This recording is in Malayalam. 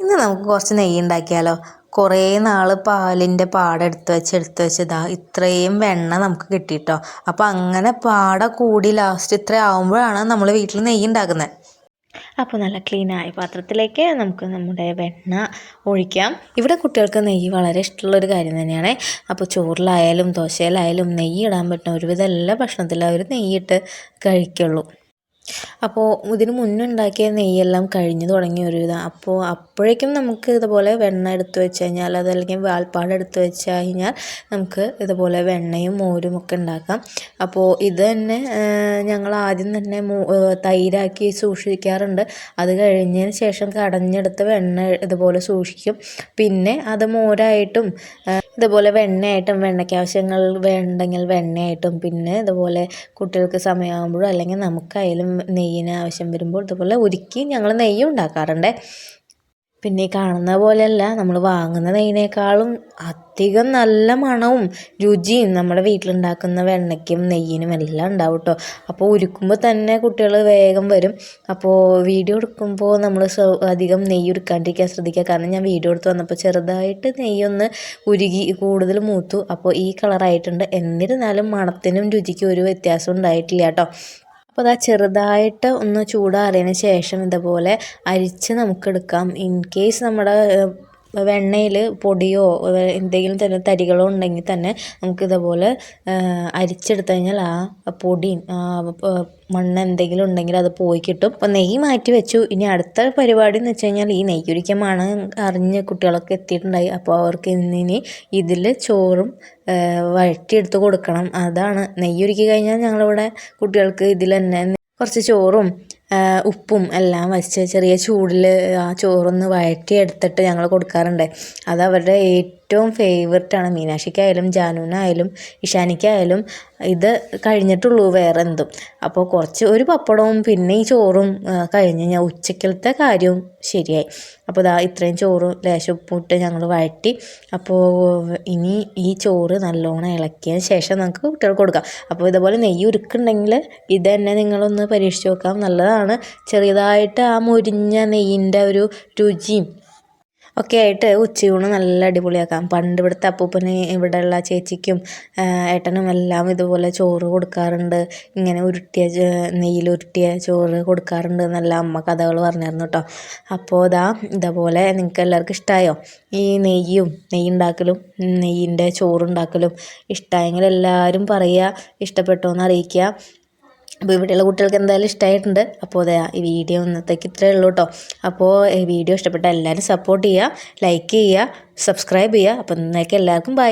ഇന്ന് നമുക്ക് കുറച്ച് നെയ്യ് ഉണ്ടാക്കിയാലോ. കുറേ നാൾ പാലിൻ്റെ പാട എടുത്ത് വെച്ച് ഇതാ ഇത്രയും വെണ്ണ നമുക്ക് കിട്ടിയിട്ടോ. അപ്പോൾ അങ്ങനെ പാട കൂടി ലാസ്റ്റ് ഇത്ര ആവുമ്പോഴാണ് നമ്മൾ വീട്ടിൽ നെയ്യ് ഉണ്ടാക്കുന്നത്. അപ്പോൾ നല്ല ക്ലീനായ പാത്രത്തിലേക്ക് നമുക്ക് നമ്മുടെ വെണ്ണ ഒഴിക്കാം. ഇവിടെ കുട്ടികൾക്ക് നെയ്യ് വളരെ ഇഷ്ടമുള്ളൊരു കാര്യം തന്നെയാണ്. അപ്പോൾ ചോറിലായാലും ദോശയിലായാലും നെയ്യ് ഇടാൻ പറ്റുന്ന ഒരുവിധം എല്ലാ ഭക്ഷണത്തിലും അവർ നെയ്യിട്ട് കഴിക്കുള്ളൂ. അപ്പോൾ ഇതിന് മുന്നേ ഉണ്ടാക്കിയ നെയ്യെല്ലാം കഴിഞ്ഞു തുടങ്ങി ഒരുവിധം. അപ്പോൾ അപ്പോഴേക്കും നമുക്ക് ഇതുപോലെ വെണ്ണ എടുത്ത് വെച്ച് കഴിഞ്ഞാൽ അതല്ലെങ്കിൽ പാൽപ്പാട് എടുത്ത് വെച്ച് കഴിഞ്ഞാൽ നമുക്ക് ഇതുപോലെ വെണ്ണയും മോരും ഒക്കെ ഉണ്ടാക്കാം. അപ്പോൾ ഇത് തന്നെ ഞങ്ങൾ ആദ്യം തന്നെ തൈരാക്കി സൂക്ഷിക്കാറുണ്ട്. അത് കഴിഞ്ഞതിന് ശേഷം കടഞ്ഞെടുത്ത് വെണ്ണ ഇതുപോലെ സൂക്ഷിക്കും. പിന്നെ അത് മോരായിട്ടും ഇതുപോലെ വെണ്ണയായിട്ടും വെണ്ണയ്ക്ക് ആവശ്യങ്ങൾ വേണ്ടെങ്കിൽ വെണ്ണയായിട്ടും പിന്നെ ഇതുപോലെ കുട്ടികൾക്ക് സമയമാകുമ്പോഴും അല്ലെങ്കിൽ നമുക്കായാലും നെയ്യിന് ആവശ്യം വരുമ്പോൾ ഇതുപോലെ ഉരുക്കി ഞങ്ങൾ നെയ്യ് ഉണ്ടാക്കാറുണ്ട്. പിന്നെ ഈ കാണുന്ന പോലെയല്ല, നമ്മൾ വാങ്ങുന്ന നെയ്യിനേക്കാളും അധികം നല്ല മണവും രുചിയും നമ്മുടെ വീട്ടിലുണ്ടാക്കുന്ന വെണ്ണയ്ക്കും നെയ്യിനും എല്ലാം ഉണ്ടാവും കേട്ടോ. അപ്പോൾ ഉരുക്കുമ്പോൾ തന്നെ കുട്ടികൾ വേഗം വരും. അപ്പോൾ വീഡിയോ എടുക്കുമ്പോൾ നമ്മൾ അധികം നെയ്യ് ഉരുക്കാണ്ടിരിക്കാൻ ശ്രദ്ധിക്കുക. കാരണം ഞാൻ വീഡിയോ എടുത്ത് വന്നപ്പോൾ ചെറുതായിട്ട് നെയ്യൊന്ന് ഉരുകി കൂടുതൽ മൂത്തു. അപ്പോൾ ഈ കളറായിട്ടുണ്ട്. എന്നിരുന്നാലും മണത്തിനും രുചിക്കും ഒരു വ്യത്യാസം ഉണ്ടായിട്ടില്ല കേട്ടോ. അപ്പോൾ അത് ചെറുതായിട്ട് ഒന്ന് ചൂടാറിയതിന് ശേഷം ഇതുപോലെ അരിച്ച് നമുക്കെടുക്കാം. ഇൻ കേസ് നമ്മുടെ വെണ്ണയിൽ പൊടിയോ എന്തെങ്കിലും തന്നെ തരികളോ ഉണ്ടെങ്കിൽ തന്നെ നമുക്കിതുപോലെ അരിച്ചെടുത്ത് കഴിഞ്ഞാൽ ആ പൊടിയും മണ്ണ് എന്തെങ്കിലും ഉണ്ടെങ്കിൽ അത് പോയി കിട്ടും. അപ്പോൾ നെയ്യ് മാറ്റി വെച്ചു. ഇനി അടുത്ത പരിപാടി എന്ന് വെച്ച് കഴിഞ്ഞാൽ ഈ നെയ്യൊരിക്കാൻ മണം അറിഞ്ഞ് കുട്ടികളൊക്കെ എത്തിയിട്ടുണ്ടായി. അപ്പോൾ അവർക്ക് ഇന്നിനി ഇതിൽ ചോറും വഴറ്റിയെടുത്ത് കൊടുക്കണം. അതാണ് നെയ്യൊരുക്കി കഴിഞ്ഞാൽ ഞങ്ങളിവിടെ കുട്ടികൾക്ക് ഇതിൽ തന്നെ കുറച്ച് ചോറും ഉപ്പും എല്ലാം വെച്ച് ചെറിയ ചൂടിൽ ആ ചോറൊന്ന് വഴറ്റിയെടുത്തിട്ട് ഞങ്ങൾ കൊടുക്കാറുണ്ട്. അത് അവരുടെ ഏറ്റവും ഫേവററ്റാണ്. മീനാക്ഷിക്കായാലും ജാനുവിനായാലും ഇഷാനിക്കായാലും ഇത് കഴിഞ്ഞിട്ടുള്ളൂ വേറെ എന്തും. അപ്പോൾ ഒരു പപ്പടവും പിന്നെ ഈ ചോറും കഴിഞ്ഞ് ഞാൻ ഉച്ചക്കലത്തെ കാര്യവും ശരിയായി. അപ്പോൾ ഇതാ ഇത്രയും ചോറും ലേശം ഉപ്പും ഇട്ട് ഞങ്ങൾ വഴറ്റി. അപ്പോൾ ഇനി ഈ ചോറ് നല്ലോണം ഇളക്കിയതിന് ശേഷം നമുക്ക് കുട്ടികൾക്ക് കൊടുക്കാം. അപ്പോൾ ഇതുപോലെ നെയ്യ് ഉരുക്കുന്നുണ്ടെങ്കിൽ ഇത് തന്നെ നിങ്ങളൊന്ന് പരീക്ഷിച്ച് നോക്കാം. നല്ലതാണ്. ചെറിയതായിട്ട് ആ മുരിഞ്ഞ നെയ്യിൻ്റെ ഒരു രുചിയും ഒക്കെ ആയിട്ട് ഉച്ചയൂണ് നല്ല അടിപൊളിയാക്കാം. പണ്ട് ഇവിടുത്തെ അപ്പൂപ്പന് ഇവിടെയുള്ള ചേച്ചിക്കും ഏട്ടനും എല്ലാം ഇതുപോലെ ചോറ് കൊടുക്കാറുണ്ട്. ഇങ്ങനെ നെയ്യിൽ ഉരുട്ടിയ ചോറ് കൊടുക്കാറുണ്ട് എന്നല്ല അമ്മ കഥകൾ പറഞ്ഞിരുന്നു കേട്ടോ. അപ്പോൾ ഇതേപോലെ നിങ്ങൾക്ക് എല്ലാവർക്കും ഇഷ്ടമായോ ഈ നെയ്യുണ്ടാക്കലും നെയ്യിൻ്റെ ചോറുണ്ടാക്കലും? ഇഷ്ടമായെങ്കിൽ എല്ലാവരും പറയുക, ഇഷ്ടപ്പെട്ടോ എന്ന് അറിയിക്കുക. അപ്പോൾ ഇവിടെയുള്ള കുട്ടികൾക്ക് എന്തായാലും ഇഷ്ടമായിട്ടുണ്ട്. അപ്പോൾ ഈ വീഡിയോ ഇന്നത്തേക്ക് ഇത്രയേ ഉള്ളൂ കേട്ടോ. അപ്പോൾ ഈ വീഡിയോ ഇഷ്ടപ്പെട്ട എല്ലാവരും സപ്പോർട്ട് ചെയ്യുക, ലൈക്ക് ചെയ്യുക, സബ്സ്ക്രൈബ് ചെയ്യുക. അപ്പോൾ ഇന്നേക്ക് എല്ലാവർക്കും ബൈ.